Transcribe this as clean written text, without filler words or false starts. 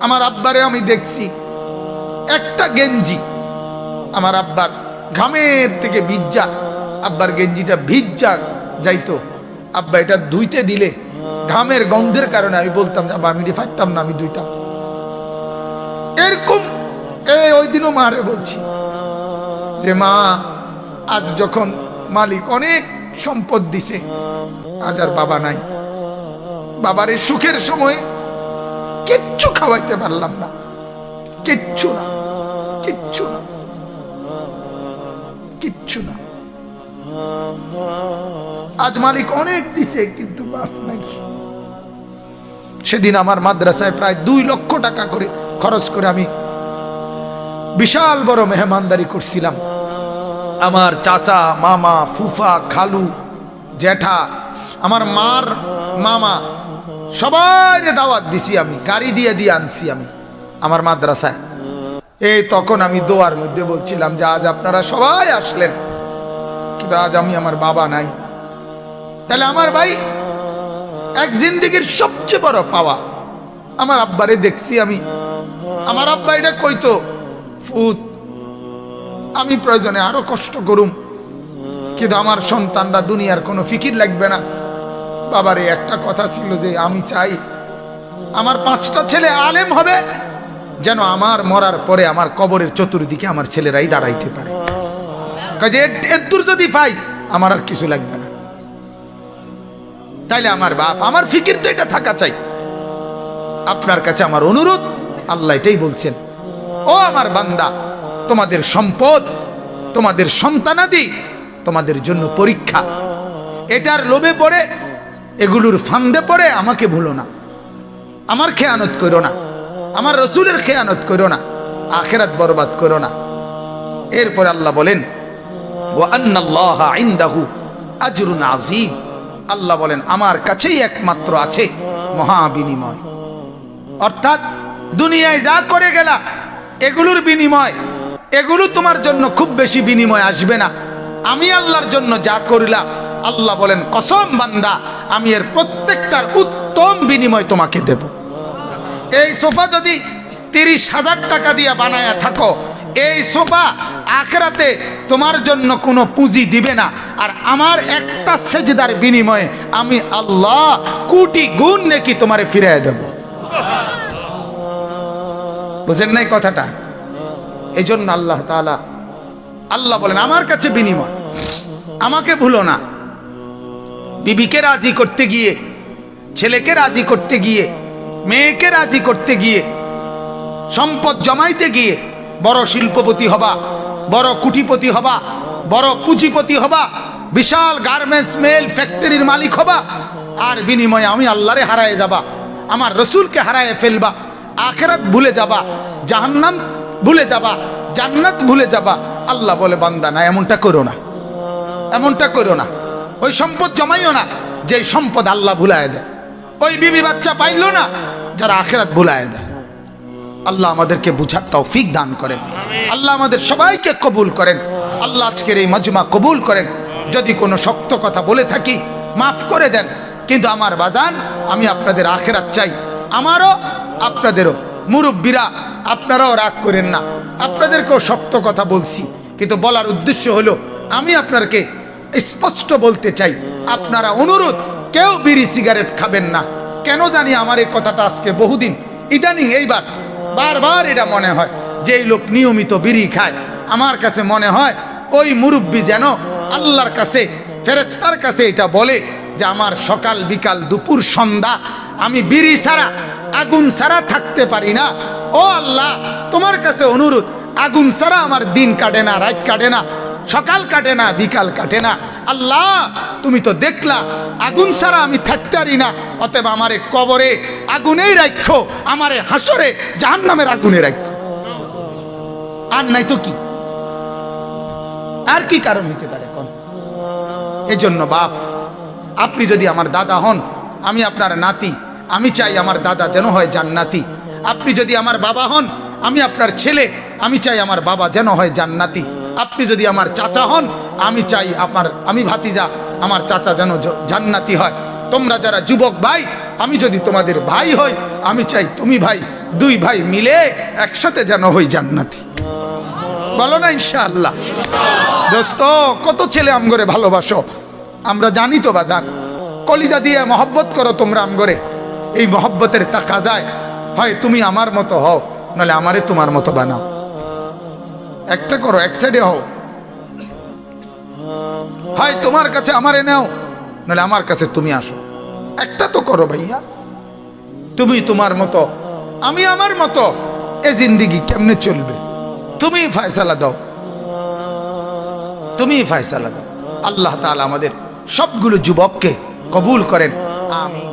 আমার আব্বারে আমি দেখছি একটা গেঞ্জি আমার আব্বার ঘামের থেকে ভিজা, আব্বার গেঞ্জিটা ভিজা যাইতো, আব্বা এটা ধুইতে দিলে ঘামের গন্ধের কারণে আমি বলতাম যে আব্বা আমি পারতাম না, আমি ধুইতাম। এরকম ওই দিনও মারে বলছি যে মা, আজ যখন মালিক অনেক সম্পদ দিছে, আজ আর বাবা নাই, বাবার এই সুখের সময় কিচ্ছু খাওয়াইতে পারলাম না, কিচ্ছু না, কিচ্ছু না, কিচ্ছু না। আজ মালিক অনেক দিছে কিন্তু বাপ নাই। সেদিন আমার মাদ্রাসায় প্রায় 2 লক্ষ টাকা করে খরচ করে আমি বিশাল বড় মেহমানদারি করছিলাম। আমার চাচা, মামা, ফুফা, খালু, জ্যাঠা, আমার মার মামা সবাই দাওয়াত দিছি, আমি গাড়ি দিয়ে দিয়ে আনছি আমি আমার মাদ্রাসায়। তখন আমি দোয়ার মধ্যে বলছিলাম যে আজ আপনারা সবাই আসলেন, কিন্তু আজ আমি আমার বাবা নাই। তাহলে আমার ভাই এক জিন্দেগির সবচেয়ে বড় পাওয়া, আমার আব্বারে দেখছি আমি। আমার আব্বা এটা কইতো, ফুত আমি প্রয়োজনে আরো কষ্ট করুম, কিন্তু আমার সন্তানরা দুনিয়ার কোনো ফিকির লাগবে না। বাবারে একটা কথা ছিল যে আমি চাই আমার 5টা ছেলে আলেম হবে, যেন আমার মরার পরে আমার কবরের চতুর্দিকে আমার ছেলেরাই দাঁড়াইতে পারে। কাজে এদুর যদি পাই আমার আর কিছু লাগবে না। তাইলে আমার বাপ, আমার ফিকির তো এটা থাকা চাই। আপনার কাছে আমার অনুরোধ, আল্লাহ এটাই বলছেন, ও আমার বান্দা, তোমাদের সম্পদ, তোমাদের সন্তানাদি তোমাদের জন্য পরীক্ষা। এটার লোভে পড়ে, এগুলোর ফান্দে পড়ে আমাকে ভুলো না, আমার খেয়ানত করো না, আমার রসুলের খেয়ানত করো না, আখিরাত বরবাদ করো না। এরপর আল্লাহ বলেন ওয়া আন্নাল্লাহা ইনদাহু আজরুন আযীম, আল্লাহ বলেন আমার কাছেই একমাত্র আছে মহা বিনিময়। অর্থাৎ দুনিয়ায় যা করে গেলা এগুলোর বিনিময়, এগুলো তোমার জন্য খুব বেশি বিনিময় আসবে না। আমি আল্লাহর জন্য যা করিলাম, আল্লাহ বলেন কসম বান্দা, আমি এর প্রত্যেকটার উত্তম বিনিময় তোমাকে দেব। এই সোফা যদি 30,000 টাকা দিয়ে বানায়া থাকো, এই সোফা আখিরাতে তোমার জন্য কোনো পুঁজি দিবে না। আর আমার একটা সেজদার বিনিময়ে আমি আল্লাহ কোটি গুণ নেকি তোমারে ফিরিয়ে দেব। বুঝেন নাই কথাটা? এই জন্য আল্লাহ তাআলা, আল্লাহ বলেন আমার কাছে বিনিময়, আমাকে ভুলো না। বিবিকে রাজি করতে গিয়ে, ছেলেকে রাজি করতে গিয়ে, মেয়েকে রাজি করতে গিয়ে, সম্পদ জমাইতে গিয়ে বড় শিল্পপতি হবা, বড় কুটিপতি হবা, বড় পুঁজিপতি হবা, বিশাল গার্মেন্টস মেল ফ্যাক্টরির মালিক হবা, আর বিনিময়ে আমি আল্লাহরে হারায়ে যাবা, আমার রসুলকে হারায়ে ফেলবা, আখিরাত ভুলে যাবা, জাহান্নাম ভুলে যাবা, জান্নাত ভুলে যাবা। আল্লাহ বলে বান্দা না, এমনটা করো না, এমনটা করো না। ওই সম্পদ জমাইও না যে সম্পদ আল্লাহ ভুলায় দেয়। ওই বিবি বাচ্চা পাইলো না যারা আখিরাত ভুলায় দেয়। আল্লাহ আমাদেরকে বুঝার তৌফিক দান করেন, আল্লাহ আমাদের সবাইকে কবুল করেন, আল্লাহ আজকের এই মাজমা কবুল করেন। যদি কোনো শক্ত কথা বলে থাকি মাফ করে দেন, কিন্তু আমার বাজান, আমি আপনাদের আখিরাত চাই, আমারও আপনাদেরও। মুরব্বীরা আপনারাও রাগ করেন না, আপনাদেরকেও শক্ত কথা বলছি, কিন্তু বলার উদ্দেশ্য হলো আমি আপনাকে স্পষ্ট বলতে চাই, আপনারা অনুরোধ, কেউ বিড়ি সিগারেট খাবেন না। কেন জানি আমার এই কথাটা আজকে বহুদিন ইদানিং এইবার বারবার এটা মনে হয় যে এই লোক নিয়মিত বিড়ি খায়। আমার কাছে মনে হয় ওই মুরব্বী যেন আল্লাহর কাছে, ফেরেশতার কাছে এটা বলে যে আমার সকাল বিকাল দুপুর সন্ধ্যা আমি বিড়ি ছাড়া, আগুন ছাড়া থাকতে পারি না। ও আল্লাহ, তোমার কাছে অনুরোধ, আগুন ছাড়া আমার দিন কাটে না, রাত কাটে না, সকাল কাটে না, বিকাল কাটে না। আল্লাহ তুমি তো দেখলা আগুন ছাড়া আমি থাকতে পারি না, অতএব আমারে কবরে আগুনেই রাখো, আমারে হাসরে জাহান্নামের আগুনে রাখো। আর নাই তো কি, আর কি কারণ হতে পারে কোন? এই জন্য বাপ, আপনি যদি আমার দাদা হন, আমি আপনার নাতি, আমি চাই আমার দাদা যেন হয় জান্নাতি। আপনি যদি আমার বাবা হন, আমি আপনার ছেলে, আমি চাই আমার বাবা যেন হয় জান্নাতি। আপনি যদি আমার চাচা হন, আমি চাই আমি ভাতিজা, আমার চাচা যেন জান্নাতি হয়। তোমরা যারা যুবক ভাই, আমি যদি তোমাদের ভাই হই, আমি চাই তুমি ভাই দুই ভাই মিলে একসাথে যেন হই জান্নাতি। বলো না ইনশাআল্লাহ। দোস্ত, কত ছেলে আমগরে ভালোবাসো, আমরা জানি তো বাজান। কলিজা দিয়ে মহব্বত করো তোমরা আমগরে। এই মহব্বতের তাকাজায় হয় তুমি আমার মতো হও, নাহলে আমারে তোমার মতো বানাও। একটা করো, এক সাইডে হও। হয় তোমার কাছে আমারে নাও, নাহলে আমার কাছে তুমি আসো। একটা তো করো ভাইয়া। তুমি তোমার মতো, আমি আমার মতো, এ জিন্দিগি কেমনে চলবে? তুমি ফয়সালা দাও, তুমি ফয়সালা দাও। আল্লাহ তাআলা আমাদের সবগুলো যুবককে কবুল করেন, আমিন।